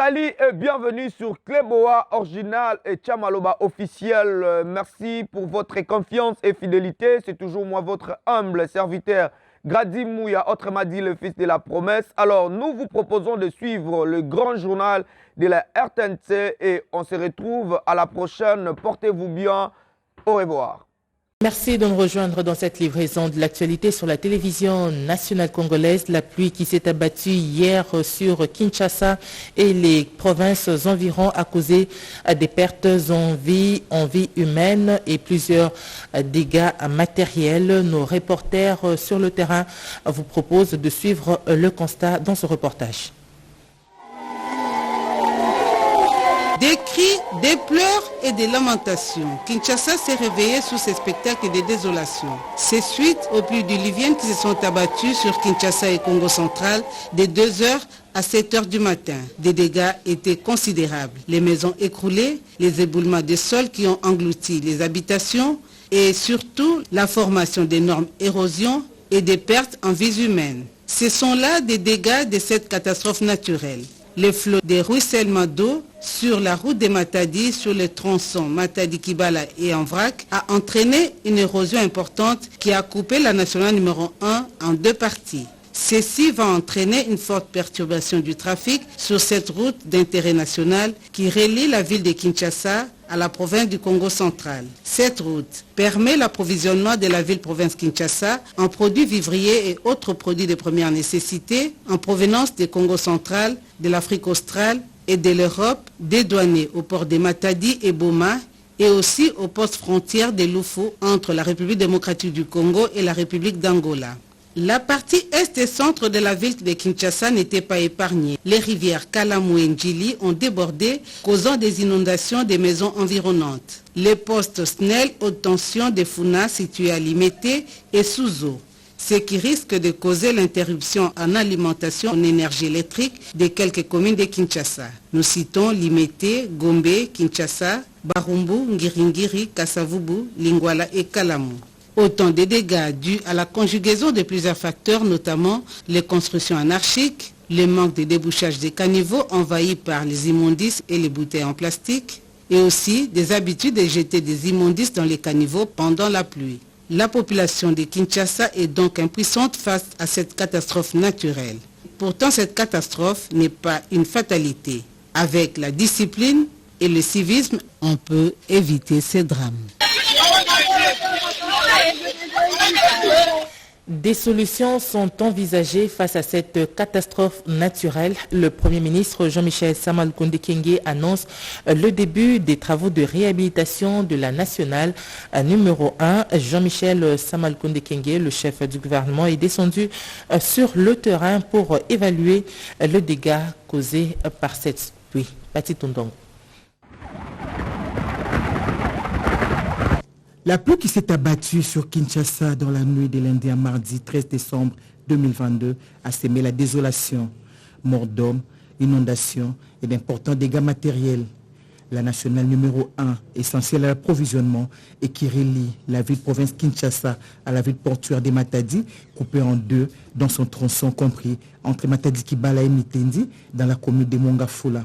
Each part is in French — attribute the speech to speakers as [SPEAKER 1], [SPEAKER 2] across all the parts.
[SPEAKER 1] Salut et bienvenue sur Cléboa Original et Chamaloba officiel. Merci pour votre confiance et fidélité. C'est toujours moi, votre humble serviteur, Grady Mouya, autrement dit le fils de la promesse. Alors, nous vous proposons de suivre le grand journal de la RTNC et on se retrouve à la prochaine. Portez-vous bien. Au revoir.
[SPEAKER 2] Merci de nous rejoindre dans cette livraison de l'actualité sur la télévision nationale congolaise. La pluie qui s'est abattue hier sur Kinshasa et les provinces environ a causé des pertes en vie humaine et plusieurs dégâts matériels. Nos reporters sur le terrain vous proposent de suivre le constat dans ce reportage.
[SPEAKER 3] Des cris, des pleurs et des lamentations. Kinshasa s'est réveillé sous ces spectacles de désolation. C'est suite aux pluies diluviennes qui se sont abattues sur Kinshasa et Congo central de 2h à 7h du matin. Des dégâts étaient considérables. Les maisons écroulées, les éboulements des sols qui ont englouti les habitations et surtout la formation d'énormes érosions et des pertes en vies humaines. Ce sont là des dégâts de cette catastrophe naturelle. Les flots des ruissellements d'eau sur la route de Matadi, sur les tronçons Matadi-Kibala et en vrac, a entraîné une érosion importante qui a coupé la nationale numéro 1 en deux parties. Ceci va entraîner une forte perturbation du trafic sur cette route d'intérêt national qui relie la ville de Kinshasa à la province du Congo central. Cette route permet l'approvisionnement de la ville-province Kinshasa en produits vivriers et autres produits de première nécessité en provenance du Congo central, de l'Afrique australe et de l'Europe, dédouanés au port de Matadi et Boma et aussi aux postes frontières de Lufo entre la République démocratique du Congo et la République d'Angola. La partie est et centre de la ville de Kinshasa n'était pas épargnée. Les rivières Kalamu et Njili ont débordé, causant des inondations des maisons environnantes. Les postes SNEL haute tension des Funa situés à Limete et sous eau, ce qui risque de causer l'interruption en alimentation en énergie électrique de quelques communes de Kinshasa. Nous citons Limete, Gombe, Kinshasa, Barumbu, Ngiringiri, Kasavubu, Lingwala et Kalamu. Autant de dégâts dus à la conjugaison de plusieurs facteurs, notamment les constructions anarchiques, le manque de débouchage des caniveaux envahis par les immondices et les bouteilles en plastique, et aussi des habitudes de jeter des immondices dans les caniveaux pendant la pluie. La population de Kinshasa est donc impuissante face à cette catastrophe naturelle. Pourtant, cette catastrophe n'est pas une fatalité. Avec la discipline et le civisme, on peut éviter ces drames.
[SPEAKER 2] Des solutions sont envisagées face à cette catastrophe naturelle. Le Premier ministre Jean-Michel Sama Lukonde Kyenge annonce le début des travaux de réhabilitation de la nationale numéro 1. Jean-Michel Sama Lukonde Kyenge, le chef du gouvernement, est descendu sur le terrain pour évaluer le dégât causé par cette pluie. Pati Tondong.
[SPEAKER 4] La pluie qui s'est abattue sur Kinshasa dans la nuit de lundi à mardi 13 décembre 2022 a sémé la désolation, mort d'hommes, inondations et d'importants dégâts matériels. La nationale numéro 1, essentielle à l'approvisionnement et qui relie la ville-province Kinshasa à la ville portuaire de Matadi, coupée en deux dans son tronçon compris entre Matadi-Kibala et Mitendi dans la commune de Mongafula.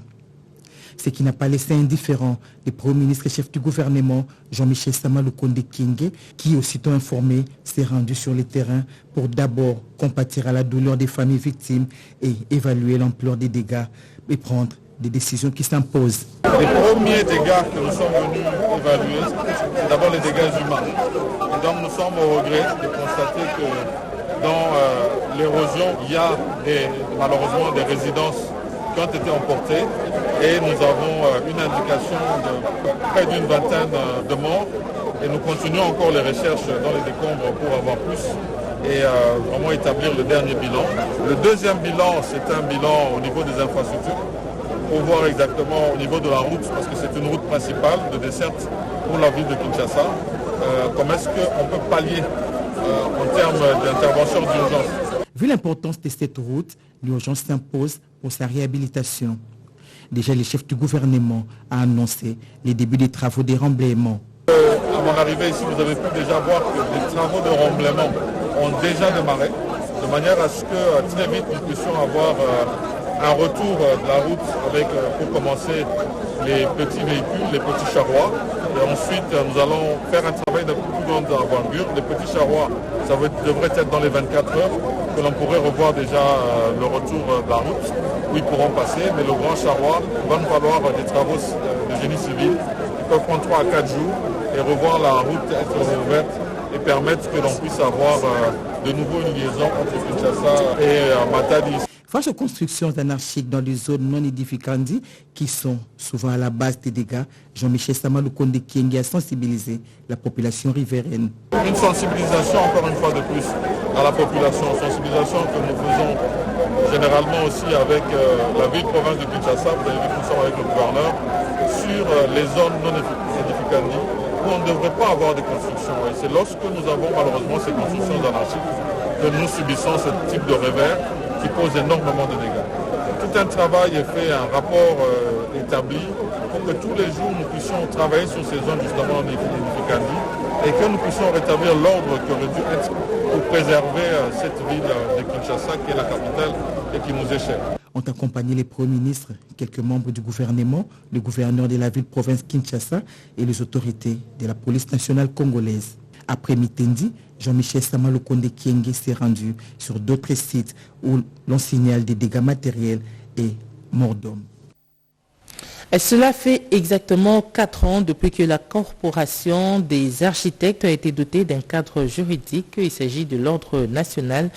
[SPEAKER 4] Ce qui n'a pas laissé indifférent le Premier ministre et chef du gouvernement, Jean-Michel Sama Lukonde Kyenge, qui, aussitôt informé, s'est rendu sur le terrain pour d'abord compatir à la douleur des familles victimes et évaluer l'ampleur des dégâts et prendre des décisions qui s'imposent.
[SPEAKER 5] Les premiers dégâts que nous sommes venus évaluer, c'est d'abord les dégâts humains. Et donc nous sommes au regret de constater que dans l'érosion, il y a malheureusement des résidences qui ont été emportées et nous avons une indication de près d'une vingtaine de morts et nous continuons encore les recherches dans les décombres pour avoir plus et vraiment établir le dernier bilan. Le deuxième bilan, c'est un bilan au niveau des infrastructures pour voir exactement au niveau de la route, parce que c'est une route principale de desserte pour la ville de Kinshasa, comment est-ce qu'on peut pallier en termes d'intervention d'urgence.
[SPEAKER 4] Vu l'importance de cette route, l'urgence s'impose pour sa réhabilitation. Déjà, le chef du gouvernement a annoncé les débuts des travaux de remblaiement.
[SPEAKER 5] À mon arrivée ici, vous avez pu déjà voir que les travaux de remblaiement ont déjà démarré, de manière à ce que très vite nous puissions avoir un retour de la route avec, pour commencer, les petits véhicules, les petits charrois. Et ensuite, nous allons faire un travail de plus grande envergure. Les petits charrois, devrait être dans les 24 heures que l'on pourrait revoir déjà le retour de la route, où ils pourront passer. Mais le grand charroi, va nous falloir des travaux de génie civil qui peuvent prendre 3 à 4 jours et revoir la route être ouverte et permettre que l'on puisse avoir de nouveau une liaison entre Kinshasa et Matadi.
[SPEAKER 4] Face aux constructions anarchiques dans les zones non édificantes qui sont souvent à la base des dégâts, Jean-Michel Samalou Konde-Kiengue a sensibilisé la population riveraine.
[SPEAKER 5] Une sensibilisation encore une fois de plus à la population, sensibilisation que nous faisons généralement aussi avec la ville-province de Kinshasa, vous avez vu que nous sommes avec le gouverneur, sur les zones non édificantes où on ne devrait pas avoir de construction. Et c'est lorsque nous avons malheureusement ces constructions anarchiques que nous subissons ce type de revers qui pose énormément de dégâts. Tout un travail est fait, un rapport établi pour que tous les jours nous puissions travailler sur ces zones justement édificantes et que nous puissions rétablir l'ordre qui aurait dû être pour préserver cette ville de Kinshasa qui est la capitale et qui nous est chère.
[SPEAKER 4] Ont accompagné les premiers ministres, quelques membres du gouvernement, le gouverneur de la ville-province Kinshasa et les autorités de la police nationale congolaise. Après Mitendi, Jean-Michel Samalou Konde-Kiengue s'est rendu sur d'autres sites où l'on signale des dégâts matériels et morts d'hommes.
[SPEAKER 2] Cela fait exactement 4 ans depuis que la Corporation des architectes a été dotée d'un cadre juridique. Il s'agit de l'Ordre national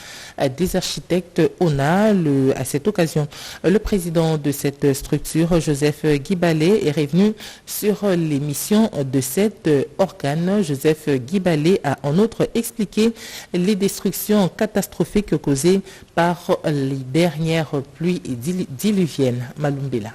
[SPEAKER 2] des architectes ONA. À cette occasion, le président de cette structure, Joseph Guibalé, est revenu sur les missions de cet organe. Joseph Guibalé a en outre expliqué les destructions catastrophiques causées par les dernières pluies diluviennes. Malumbela.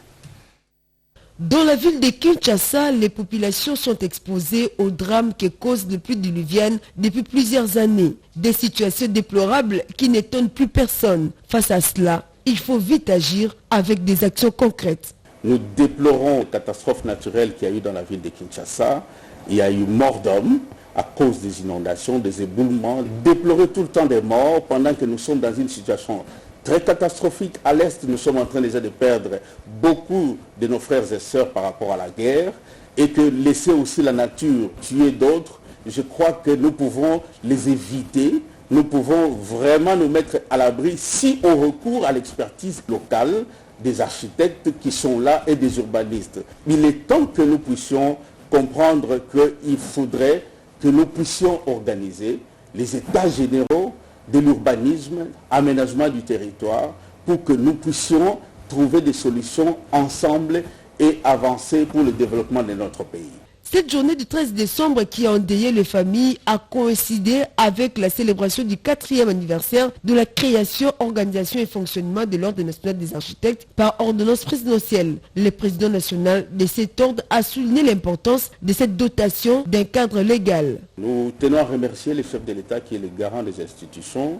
[SPEAKER 6] Dans la ville de Kinshasa, les populations sont exposées aux drames que causent les pluies diluviennes depuis plusieurs années. Des situations déplorables qui n'étonnent plus personne. Face à cela, il faut vite agir avec des actions concrètes.
[SPEAKER 7] Nous déplorons la catastrophe naturelle qu'il y a eu dans la ville de Kinshasa. Il y a eu mort d'hommes à cause des inondations, des éboulements. Déplorer tout le temps des morts pendant que nous sommes dans une situation très catastrophique. À l'Est, nous sommes en train déjà de perdre beaucoup de nos frères et sœurs par rapport à la guerre et que laisser aussi la nature tuer d'autres, je crois que nous pouvons les éviter. Nous pouvons vraiment nous mettre à l'abri si on recourt à l'expertise locale des architectes qui sont là et des urbanistes. Il est temps que nous puissions comprendre qu'il faudrait que nous puissions organiser les états généraux de l'urbanisme, aménagement du territoire, pour que nous puissions trouver des solutions ensemble et avancer pour le développement de notre pays.
[SPEAKER 6] Cette journée du 13 décembre qui a endeuillé les familles a coïncidé avec la célébration du 4e anniversaire de la création, organisation et fonctionnement de l'Ordre national des architectes par ordonnance présidentielle. Le président national de cet ordre a souligné l'importance de cette dotation d'un cadre légal.
[SPEAKER 7] Nous tenons à remercier le chef de l'État qui est le garant des institutions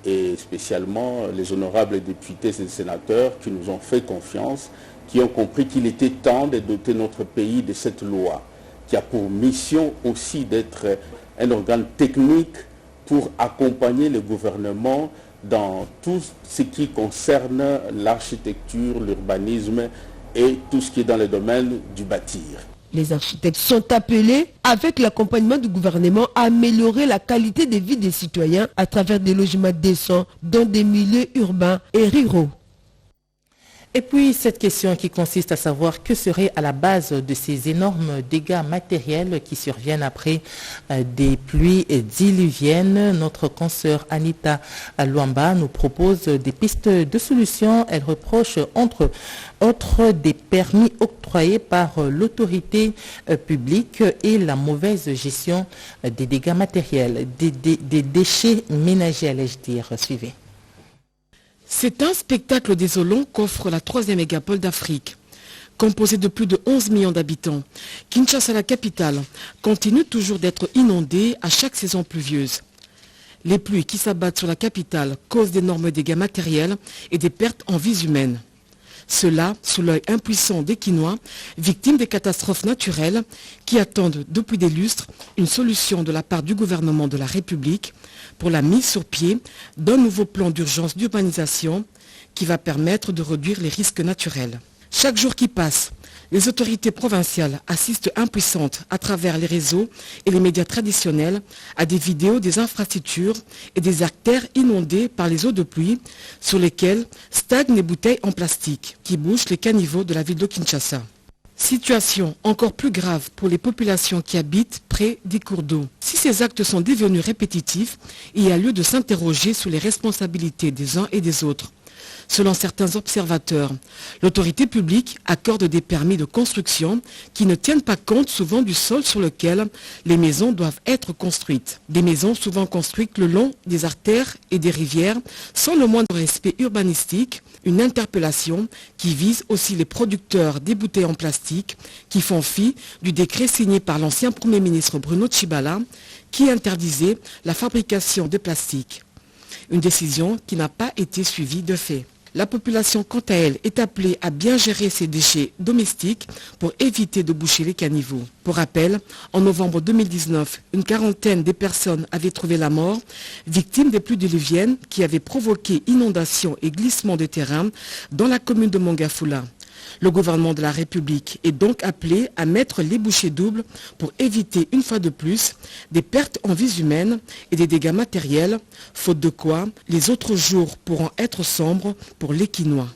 [SPEAKER 7] et spécialement les honorables députés et sénateurs qui nous ont fait confiance, qui ont compris qu'il était temps de doter notre pays de cette loi, qui a pour mission aussi d'être un organe technique pour accompagner le gouvernement dans tout ce qui concerne l'architecture, l'urbanisme et tout ce qui est dans le domaine du bâtir.
[SPEAKER 6] Les architectes sont appelés, avec l'accompagnement du gouvernement, à améliorer la qualité de vie des citoyens à travers des logements décents dans des milieux urbains et ruraux.
[SPEAKER 2] Et puis cette question qui consiste à savoir que serait à la base de ces énormes dégâts matériels qui surviennent après des pluies diluviennes. Notre consoeur Anita Luamba nous propose des pistes de solutions. Elle reproche entre autres des permis octroyés par l'autorité publique et la mauvaise gestion des dégâts matériels, des déchets ménagers, allais-je dire. Suivez.
[SPEAKER 8] C'est un spectacle désolant qu'offre la 3e mégapole d'Afrique. Composée de plus de 11 millions d'habitants, Kinshasa, la capitale, continue toujours d'être inondée à chaque saison pluvieuse. Les pluies qui s'abattent sur la capitale causent d'énormes dégâts matériels et des pertes en vies humaines. Cela sous l'œil impuissant des Kinois, victimes des catastrophes naturelles, qui attendent depuis des lustres une solution de la part du gouvernement de la République pour la mise sur pied d'un nouveau plan d'urgence d'urbanisation qui va permettre de réduire les risques naturels. Chaque jour qui passe, les autorités provinciales assistent impuissantes à travers les réseaux et les médias traditionnels à des vidéos des infrastructures et des artères inondées par les eaux de pluie sur lesquelles stagnent les bouteilles en plastique qui bouchent les caniveaux de la ville de Kinshasa. Situation encore plus grave pour les populations qui habitent près des cours d'eau. Si ces actes sont devenus répétitifs, il y a lieu de s'interroger sur les responsabilités des uns et des autres. Selon certains observateurs, l'autorité publique accorde des permis de construction qui ne tiennent pas compte souvent du sol sur lequel les maisons doivent être construites. Des maisons souvent construites le long des artères et des rivières sans le moindre respect urbanistique, une interpellation qui vise aussi les producteurs des bouteilles en plastique qui font fi du décret signé par l'ancien Premier ministre Bruno Tshibala qui interdisait la fabrication de plastique. Une décision qui n'a pas été suivie de fait. La population, quant à elle, est appelée à bien gérer ses déchets domestiques pour éviter de boucher les caniveaux. Pour rappel, en novembre 2019, une quarantaine de personnes avaient trouvé la mort, victimes des pluies diluviennes qui avaient provoqué inondations et glissements de terrain dans la commune de Mongafula. Le gouvernement de la République est donc appelé à mettre les bouchées doubles pour éviter une fois de plus des pertes en vies humaines et des dégâts matériels, faute de quoi les autres jours pourront être sombres pour les Kinois.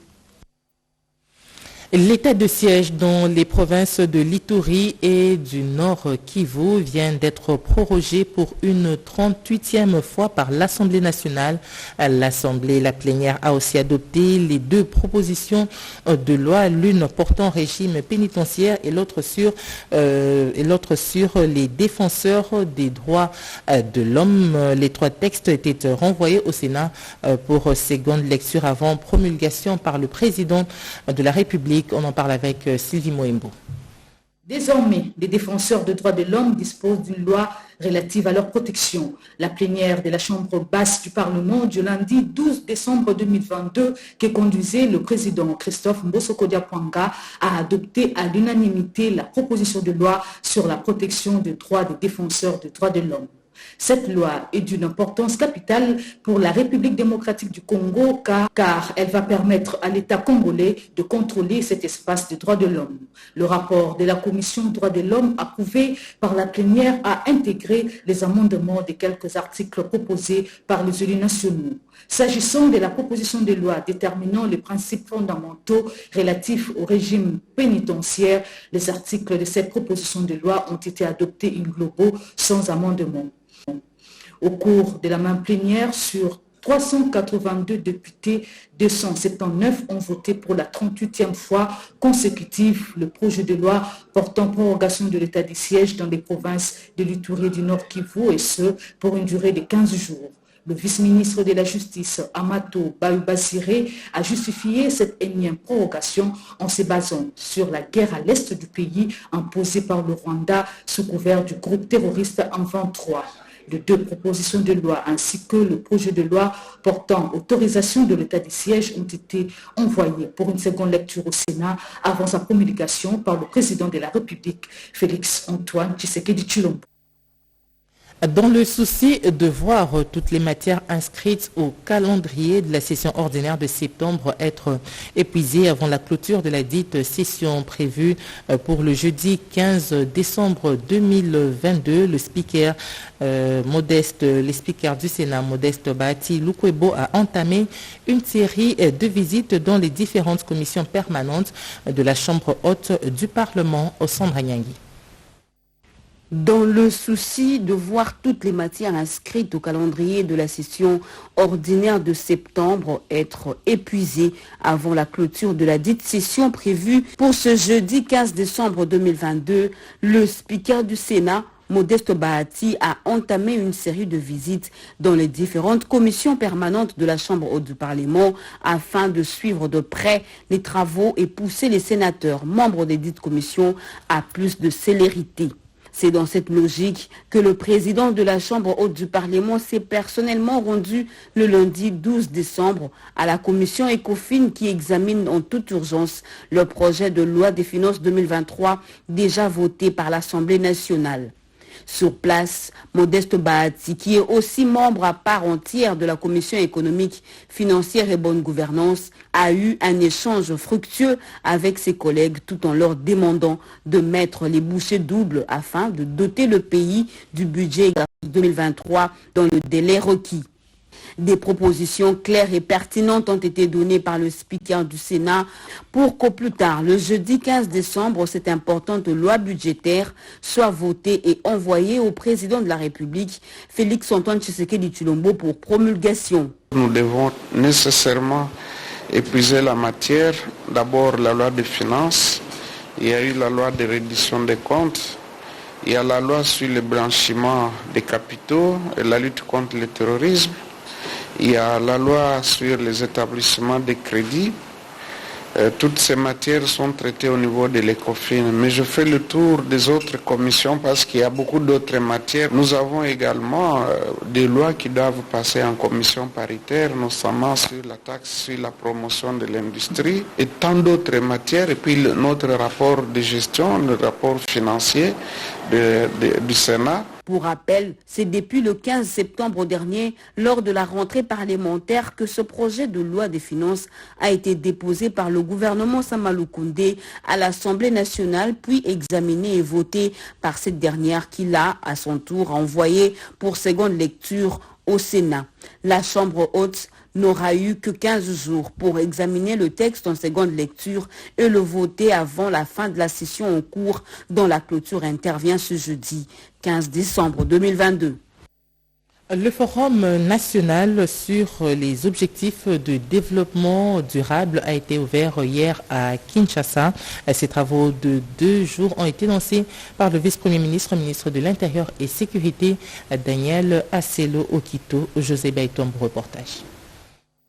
[SPEAKER 2] L'état de siège dans les provinces de l'Ituri et du Nord Kivu vient d'être prorogé pour une 38e fois par l'Assemblée nationale. La plénière a aussi adopté les deux propositions de loi, l'une portant régime pénitentiaire et l'autre sur les défenseurs des droits de l'homme. Les trois textes étaient renvoyés au Sénat pour seconde lecture avant promulgation par le président de la République. On en parle avec Sylvie Moembo.
[SPEAKER 9] Désormais, les défenseurs des droits de l'homme disposent d'une loi relative à leur protection. La plénière de la Chambre basse du Parlement du lundi 12 décembre 2022, qui conduisait le président Christophe Mbosso-Kodiapwanga, a adopté à l'unanimité la proposition de loi sur la protection des droits des défenseurs des droits de l'homme. Cette loi est d'une importance capitale pour la République démocratique du Congo car elle va permettre à l'État congolais de contrôler cet espace des droits de l'homme. Le rapport de la Commission des droits de l'homme approuvé par la plénière a intégré les amendements des quelques articles proposés par les élus nationaux. S'agissant de la proposition de loi déterminant les principes fondamentaux relatifs au régime pénitentiaire, les articles de cette proposition de loi ont été adoptés in globo sans amendement. Au cours de la même plénière, sur 382 députés, 279 ont voté pour la 38e fois consécutive le projet de loi portant prorogation de l'état de siège dans les provinces de l'Ituri et du Nord Kivu, et ce, pour une durée de 15 jours. Le vice-ministre de la Justice, Amato Baubasiré, a justifié cette énième prorogation en se basant sur la guerre à l'est du pays imposée par le Rwanda sous couvert du groupe terroriste M23. Les deux propositions de loi ainsi que le projet de loi portant autorisation de l'état de siège ont été envoyés pour une seconde lecture au Sénat avant sa promulgation par le président de la République, Félix Antoine Tshisekedi Tshilombo.
[SPEAKER 2] Dans le souci de voir toutes les matières inscrites au calendrier de la session ordinaire de septembre être épuisées avant la clôture de la dite session prévue pour le jeudi 15 décembre 2022, le speaker du Sénat, Modeste Bahati Lukwebo, a entamé une série de visites dans les différentes commissions permanentes de la Chambre haute du Parlement au Sandra-Nyangi.
[SPEAKER 10] Dans le souci de voir toutes les matières inscrites au calendrier de la session ordinaire de septembre être épuisées avant la clôture de la dite session prévue pour ce jeudi 15 décembre 2022, le speaker du Sénat, Modeste Bahati, a entamé une série de visites dans les différentes commissions permanentes de la Chambre haute du Parlement afin de suivre de près les travaux et pousser les sénateurs membres des dites commissions à plus de célérité. C'est dans cette logique que le président de la Chambre haute du Parlement s'est personnellement rendu le lundi 12 décembre à la commission ECOFIN qui examine en toute urgence le projet de loi des finances 2023 déjà voté par l'Assemblée nationale. Sur place, Modeste Bahati, qui est aussi membre à part entière de la Commission économique, financière et bonne gouvernance, a eu un échange fructueux avec ses collègues tout en leur demandant de mettre les bouchées doubles afin de doter le pays du budget 2023 dans le délai requis. Des propositions claires et pertinentes ont été données par le speaker du Sénat pour qu'au plus tard, le jeudi 15 décembre, cette importante loi budgétaire soit votée et envoyée au président de la République, Félix-Antoine Tshisekedi Tshilombo, pour promulgation.
[SPEAKER 11] Nous devons nécessairement épuiser la matière. D'abord la loi des finances, il y a eu la loi de reddition des comptes, il y a la loi sur le blanchiment des capitaux et la lutte contre le terrorisme. Il y a la loi sur les établissements de crédit. Toutes ces matières sont traitées au niveau de l'ECOFIN. Mais je fais le tour des autres commissions parce qu'il y a beaucoup d'autres matières. Nous avons également des lois qui doivent passer en commission paritaire, notamment sur la taxe sur la promotion de l'industrie et tant d'autres matières. Et puis notre rapport de gestion, le rapport financier du Sénat.
[SPEAKER 10] Pour rappel, c'est depuis le 15 septembre dernier, lors de la rentrée parlementaire, que ce projet de loi des finances a été déposé par le gouvernement Samalou Koundé à l'Assemblée nationale, puis examiné et voté par cette dernière qui l'a, à son tour, envoyé pour seconde lecture au Sénat. La Chambre haute n'aura eu que 15 jours pour examiner le texte en seconde lecture et le voter avant la fin de la session en cours dont la clôture intervient ce jeudi 15 décembre 2022.
[SPEAKER 2] Le Forum national sur les objectifs de développement durable a été ouvert hier à Kinshasa. Ces travaux de 2 jours ont été lancés par le vice-premier ministre, ministre de l'Intérieur et Sécurité, Daniel Asselo Okito. José Baïtombe, reportage.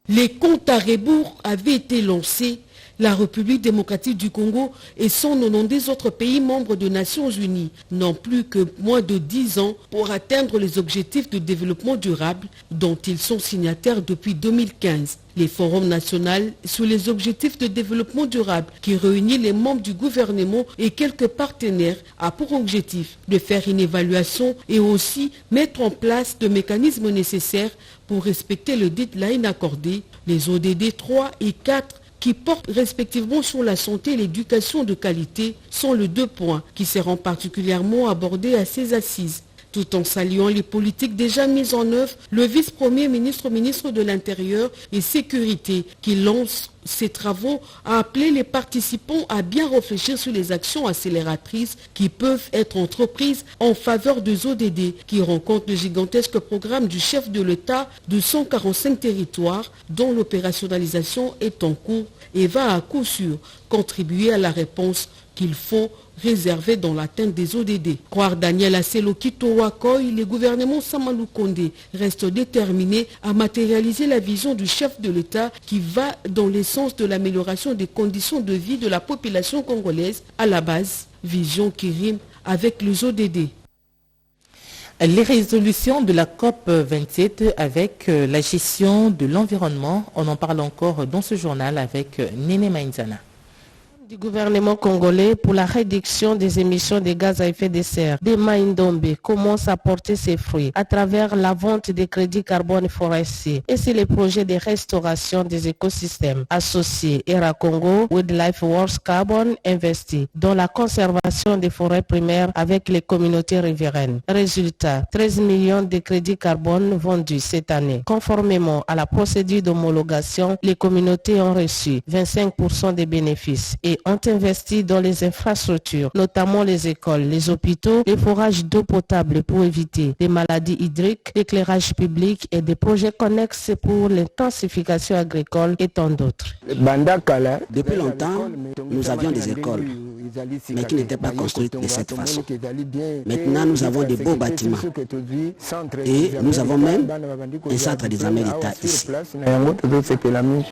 [SPEAKER 12] Les comptes à rebours avaient été lancés. La République démocratique du Congo et 190 autres pays membres des Nations Unies n'ont plus que moins de 10 ans pour atteindre les objectifs de développement durable dont ils sont signataires depuis 2015. Les forums nationaux sur les objectifs de développement durable qui réunit les membres du gouvernement et quelques partenaires a pour objectif de faire une évaluation et aussi mettre en place de mécanismes nécessaires pour respecter le deadline accordé, les ODD 3 et 4 qui portent respectivement sur la santé et l'éducation de qualité sont les 2 points qui seront particulièrement abordés à ces assises. Tout en saluant les politiques déjà mises en œuvre, le vice-premier ministre, ministre de l'Intérieur et Sécurité qui lance ces travaux a appelé les participants à bien réfléchir sur les actions accélératrices qui peuvent être entreprises en faveur des ODD qui rencontrent le gigantesque programme du chef de l'État de 145 territoires dont l'opérationnalisation est en cours et va à coup sûr contribuer à la réponse qu'il faut réservé dans l'atteinte des ODD. Croire Daniel Asselo Okito Wakoy, le gouvernement Samalou Kondé reste déterminé à matérialiser la vision du chef de l'État qui va dans le sens de l'amélioration des conditions de vie de la population congolaise à la base, vision qui rime avec les ODD.
[SPEAKER 2] Les résolutions de la COP27 avec la gestion de l'environnement, on en parle encore dans ce journal avec Néné Mainzana.
[SPEAKER 13] Du gouvernement congolais pour la réduction des émissions de gaz à effet de serre, Dema Ndombe commence à porter ses fruits à travers la vente des crédits carbone forestiers et c'est le projet de restauration des écosystèmes associés ERA Congo Wildlife Wars Carbon investi dans la conservation des forêts primaires avec les communautés riveraines. Résultat, 13 millions de crédits carbone vendus cette année. Conformément à la procédure d'homologation, les communautés ont reçu 25% des bénéfices et ont investi dans les infrastructures, notamment les écoles, les hôpitaux, les forages d'eau potable pour éviter les maladies hydriques, l'éclairage public et des projets connexes pour l'intensification agricole et tant d'autres.
[SPEAKER 14] Depuis longtemps, nous avions des écoles, mais qui n'étaient pas construites de cette façon. Maintenant, nous avons de beaux bâtiments et nous avons même un centre d'examen d'État ici.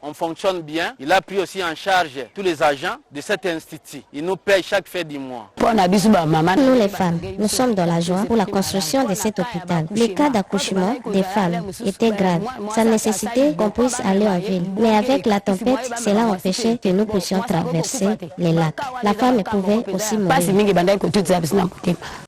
[SPEAKER 15] On fonctionne bien. Il a pris aussi en charge tous les agents de cet institut. Ils nous payent chaque fin du mois.
[SPEAKER 16] Nous les femmes, nous sommes dans la joie pour la construction de cet hôpital. Les cas d'accouchement des femmes étaient graves. Ça nécessitait qu'on puisse aller en ville. Mais avec la tempête, cela empêchait que nous puissions traverser les lacs. La femme pouvait aussi mourir.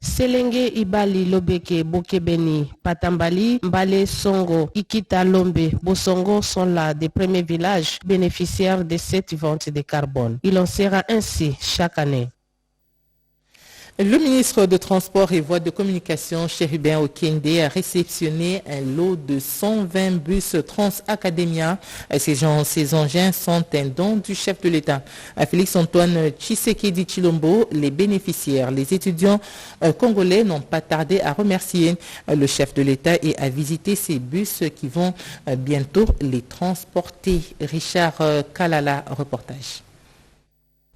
[SPEAKER 13] Selenge Ibali Lobeke Bokebeni, Patambali, Mbale Songo, Ikita Lombe, Bosongo sont là des premiers villages bénéficiaires de cette vente de carbone. Il en sera ainsi chaque année.
[SPEAKER 2] Le ministre de Transport et Voies de Communication, Chérubin Okende, a réceptionné un lot de 120 bus Transacademia. Ces engins sont un don du chef de l'État. Félix-Antoine Tshisekedi Tshilombo, les bénéficiaires, les étudiants congolais n'ont pas tardé à remercier le chef de l'État et à visiter ces bus qui vont bientôt les transporter. Richard Kalala, reportage.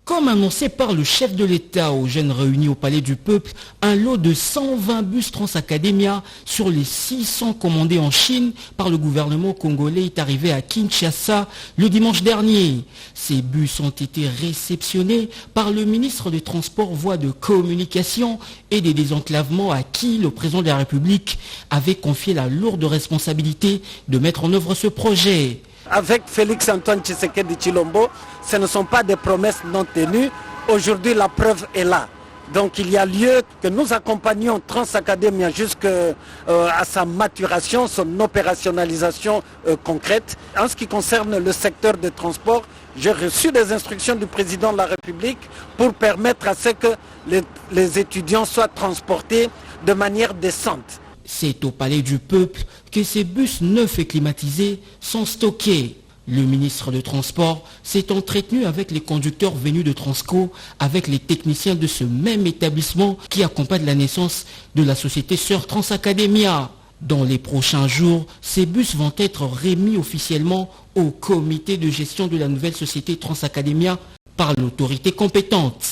[SPEAKER 17] Comme annoncé par le chef de l'État aux jeunes réunis au Palais du Peuple, un lot de 120 bus Transacademia sur les 600 commandés en Chine par le gouvernement congolais est arrivé à Kinshasa le dimanche dernier. Ces bus ont été réceptionnés par le ministre des Transports, Voies de Communication et des Désenclavements à qui le président de la République avait confié la lourde responsabilité de mettre en œuvre ce projet.
[SPEAKER 15] Avec Félix-Antoine Tshisekedi Tshilombo, ce ne sont pas des promesses non tenues. Aujourd'hui, la preuve est là. Donc il y a lieu que nous accompagnions Transacademia jusqu'à sa maturation, son opérationnalisation concrète. En ce qui concerne le secteur des transports, j'ai reçu des instructions du président de la République pour permettre à ce que les étudiants soient transportés de manière décente.
[SPEAKER 17] C'est au Palais du Peuple que ces bus neufs et climatisés sont stockés. Le ministre de Transport s'est entretenu avec les conducteurs venus de Transco, avec les techniciens de ce même établissement qui accompagne la naissance de la société sœur Transacademia. Dans les prochains jours, ces bus vont être remis officiellement au comité de gestion de la nouvelle société Transacademia par l'autorité compétente.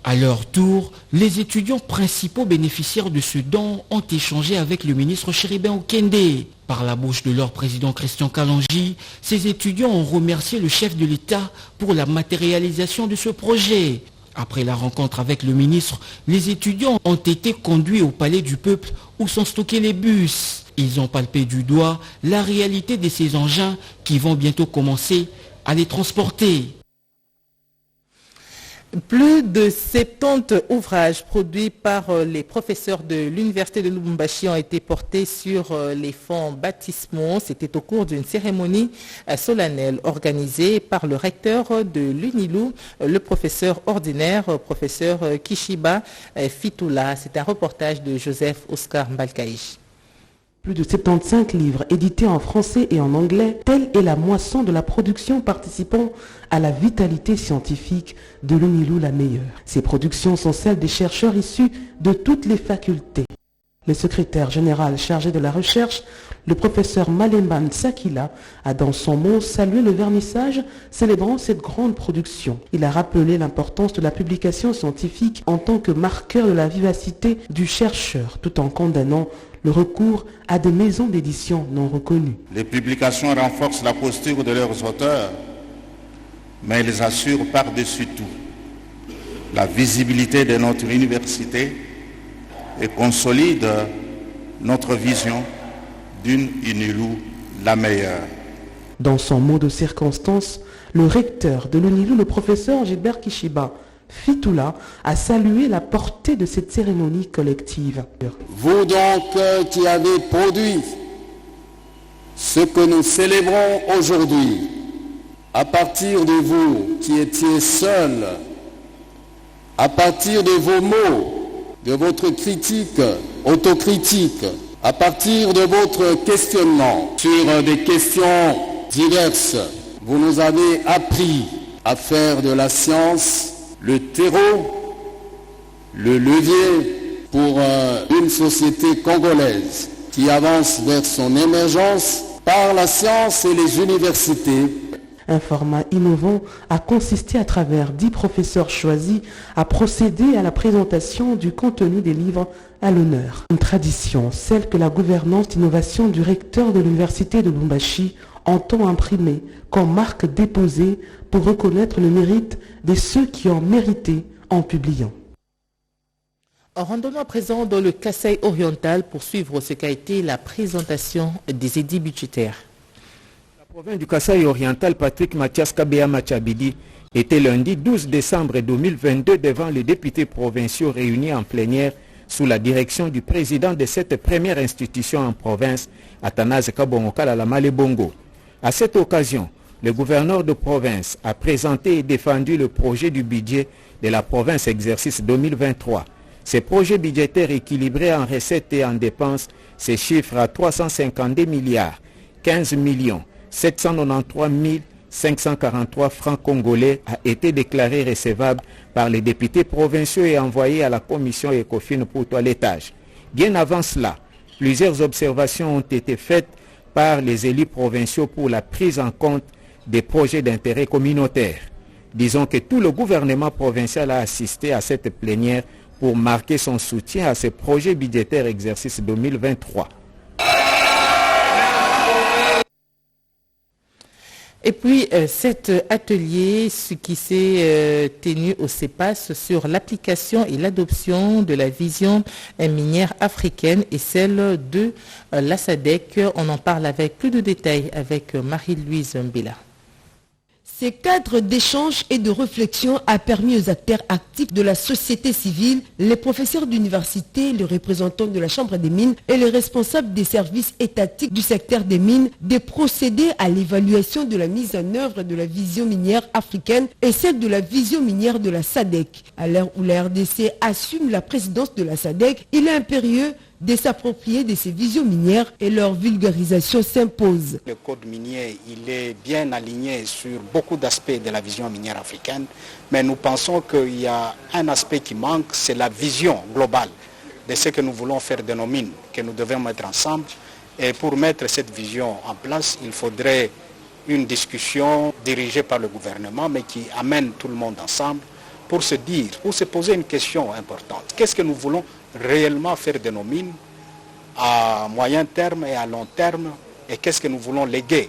[SPEAKER 17] À leur tour, les étudiants principaux bénéficiaires de ce don ont échangé avec le ministre Chérubin Okende. Par la bouche de leur président Christian Kalanji, ces étudiants ont remercié le chef de l'État pour la matérialisation de ce projet. Après la rencontre avec le ministre, les étudiants ont été conduits au Palais du Peuple où sont stockés les bus. Ils ont palpé du doigt la réalité de ces engins qui vont bientôt commencer à les transporter.
[SPEAKER 2] Plus de 70 ouvrages produits par les professeurs de l'Université de Lubumbashi ont été portés sur les fonds baptismaux. C'était au cours d'une cérémonie solennelle organisée par le recteur de l'UNILU, le professeur ordinaire, professeur Kishiba Fitula. C'est un reportage de Joseph Oscar Mbalkaïch.
[SPEAKER 18] Plus de 75 livres édités en français et en anglais, telle est la moisson de la production participant à la vitalité scientifique de l'UNILU la meilleure. Ces productions sont celles des chercheurs issus de toutes les facultés. Le secrétaire général chargé de la recherche, le professeur Malemban Sakila, a dans son mot salué le vernissage célébrant cette grande production. Il a rappelé l'importance de la publication scientifique en tant que marqueur de la vivacité du chercheur, tout en condamnant le recours à des maisons d'édition non reconnues.
[SPEAKER 19] Les publications renforcent la posture de leurs auteurs, mais elles assurent par-dessus tout la visibilité de notre université et consolident notre vision d'une UNILU la meilleure.
[SPEAKER 18] Dans son mot de circonstance, le recteur de l'UNILU, le professeur Gilbert Kishiba Fitula, a salué la portée de cette cérémonie collective.
[SPEAKER 20] Vous donc qui avez produit ce que nous célébrons aujourd'hui, à partir de vous qui étiez seuls, à partir de vos mots, de votre critique, autocritique, à partir de votre questionnement sur des questions diverses, vous nous avez appris à faire de la science le terreau, le levier pour une société congolaise qui avance vers son émergence par la science et les universités.
[SPEAKER 18] Un format innovant a consisté à travers 10 professeurs choisis à procéder à la présentation du contenu des livres à l'honneur. Une tradition, celle que la gouvernance d'innovation du recteur de l'université de Lubumbashi entend imprimer comme marque déposée pour reconnaître le mérite de ceux qui ont mérité en publiant.
[SPEAKER 2] Rendons-nous à présent dans le Kasaï oriental pour suivre ce qu'a été la présentation des édits budgétaires.
[SPEAKER 21] La province du Kasaï oriental, Patrick Mathias Kabea Machabidi, était lundi 12 décembre 2022 devant les députés provinciaux réunis en plénière sous la direction du président de cette première institution en province, Athanase Kabongokala Lamale Bongo. À cette occasion, le gouverneur de province a présenté et défendu le projet du budget de la province exercice 2023. Ces projets budgétaires équilibrés en recettes et en dépenses se chiffrent à 352 milliards 15 millions 793 543 francs congolais a été déclaré recevable par les députés provinciaux et envoyé à la commission ECOFIN pour toilettage. Bien avant cela, plusieurs observations ont été faites par les élus provinciaux pour la prise en compte des projets d'intérêt communautaire. Disons que tout le gouvernement provincial a assisté à cette plénière pour marquer son soutien à ce projet budgétaire exercice 2023.
[SPEAKER 2] Et puis cet atelier, ce qui s'est tenu au CEPAS sur l'application et l'adoption de la vision minière africaine et celle de la SADC. On en parle avec plus de détails avec Marie-Louise Mbila.
[SPEAKER 6] Ces cadres d'échange et de réflexion a permis aux acteurs actifs de la société civile, les professeurs d'université, les représentants de la Chambre des mines et les responsables des services étatiques du secteur des mines de procéder à l'évaluation de la mise en œuvre de la vision minière africaine et celle de la vision minière de la SADC. À l'heure où la RDC assume la présidence de la SADC, il est impérieux de s'approprier de ces visions minières et leur vulgarisation s'impose.
[SPEAKER 22] Le code minier, il est bien aligné sur beaucoup d'aspects de la vision minière africaine, mais nous pensons qu'il y a un aspect qui manque, c'est la vision globale de ce que nous voulons faire de nos mines, que nous devons mettre ensemble. Et pour mettre cette vision en place, il faudrait une discussion dirigée par le gouvernement, mais qui amène tout le monde ensemble pour se dire, pour se poser une question importante. Qu'est-ce que nous voulons réellement faire de nos mines à moyen terme et à long terme, et qu'est-ce que nous voulons léguer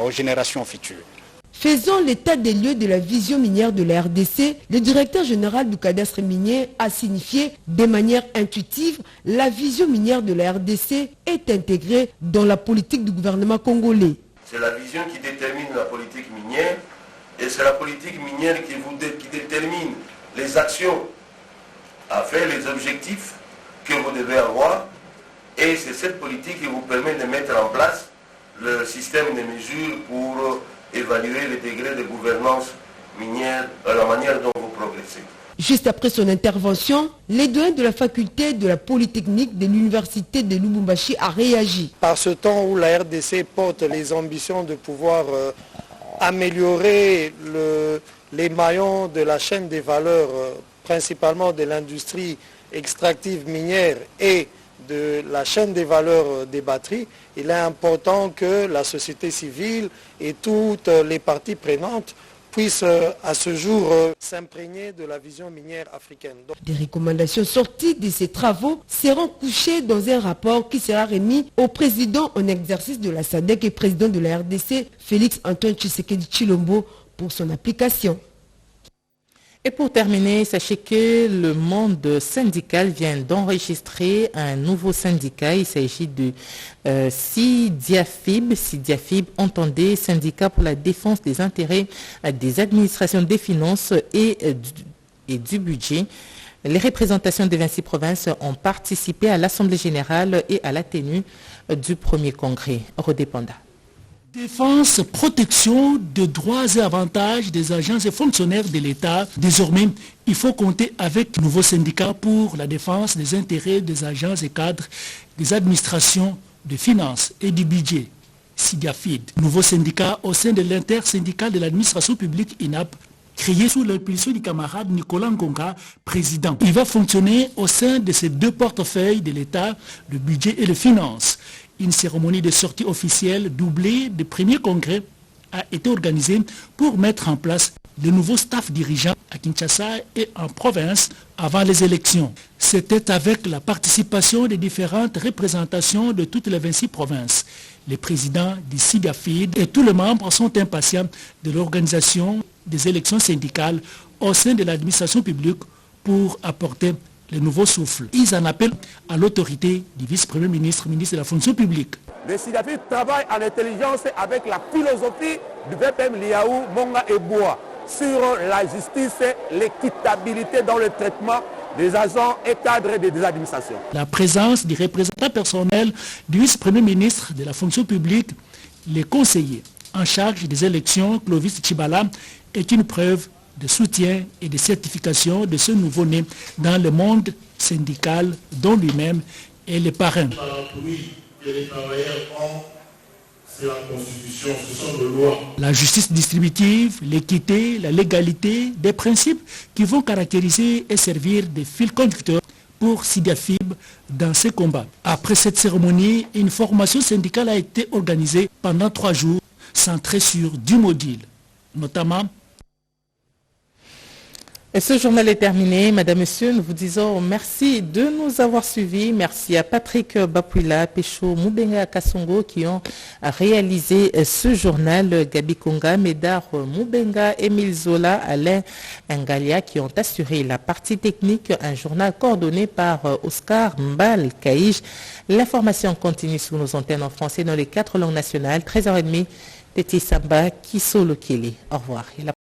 [SPEAKER 22] aux générations futures.
[SPEAKER 6] Faisant l'état des lieux de la vision minière de la RDC, le directeur général du cadastre minier a signifié de manière intuitive la vision minière de la RDC est intégrée dans la politique du gouvernement congolais.
[SPEAKER 23] C'est la vision qui détermine la politique minière et c'est la politique minière qui détermine les actions à faire, les objectifs que vous devez avoir, et c'est cette politique qui vous permet de mettre en place le système de mesures pour évaluer les degrés de gouvernance minière, la manière dont vous progressez.
[SPEAKER 6] Juste après son intervention, les doyens de la faculté de la Polytechnique de l'Université de Lubumbashi a réagi.
[SPEAKER 24] Par ce temps où la RDC porte les ambitions de pouvoir améliorer les maillons de la chaîne des valeurs, principalement de l'industrie extractive minière et de la chaîne des valeurs des batteries, il est important que la société civile et toutes les parties prenantes puissent à ce jour s'imprégner de la vision minière africaine.
[SPEAKER 6] Des recommandations sorties de ces travaux seront couchées dans un rapport qui sera remis au président en exercice de la SADC et président de la RDC, Félix Antoine Tshisekedi Tshilombo, pour son application.
[SPEAKER 2] Et pour terminer, sachez que le monde syndical vient d'enregistrer un nouveau syndicat. Il s'agit de SIDIAFIB. SIDIAFIB, entendez, syndicat pour la défense des intérêts des administrations des finances et du budget. Les représentations des 26 provinces ont participé à l'Assemblée générale et à la tenue du premier congrès. Rodépanda.
[SPEAKER 25] Défense, protection des droits et avantages des agents et fonctionnaires de l'État. Désormais, il faut compter avec de nouveaux syndicats pour la défense des intérêts des agents et cadres des administrations de finances et du budget. SIDIAFID, nouveau syndicat au sein de l'intersyndicale de l'administration publique INAP, créé sous l'impulsion du camarade Nicolas Ngonga, président. Il va fonctionner au sein de ces deux portefeuilles de l'État, le budget et les finances. Une cérémonie de sortie officielle doublée du premier congrès a été organisé pour mettre en place de nouveaux staffs dirigeants à Kinshasa et en province avant les élections. C'était avec la participation des différentes représentations de toutes les 26 provinces. Les présidents du SIGAFID et tous les membres sont impatients de l'organisation des élections syndicales au sein de l'administration publique pour apporter le nouveau souffle. Ils en appellent à l'autorité du vice-premier ministre, ministre de la fonction publique.
[SPEAKER 1] Le SIGAFID travaille en intelligence avec la philosophie du VPM Liaou, Monga et Bois sur la justice, l'équitabilité dans le traitement des agents et cadres des administrations.
[SPEAKER 25] La présence du représentant personnel du vice-premier ministre de la fonction publique, les conseillers en charge des élections, Clovis Tchibala, est une preuve de soutien et de certification de ce nouveau-né dans le monde syndical dont lui-même est le parrain.
[SPEAKER 3] Les travailleurs ont, c'est la Constitution, ce sont des lois.
[SPEAKER 25] La justice distributive, l'équité, la légalité, des principes qui vont caractériser et servir de fil conducteur pour SIGAFID dans ces combats. Après cette cérémonie, une formation syndicale a été organisée pendant 3 jours, centrée sur 10 modules, notamment.
[SPEAKER 2] Et ce journal est terminé. Madame, Monsieur, nous vous disons merci de nous avoir suivis. Merci à Patrick Bapouila, Pécho Moubenga Kassongo qui ont réalisé ce journal. Gabi Konga, Médard Moubenga, Émile Zola, Alain Ngalia qui ont assuré la partie technique. Un journal coordonné par Oscar Mbal Kaïj. L'information continue sur nos antennes en français dans les 4 langues nationales. 13h30, Téti Samba, Kiso Lokele. Au revoir.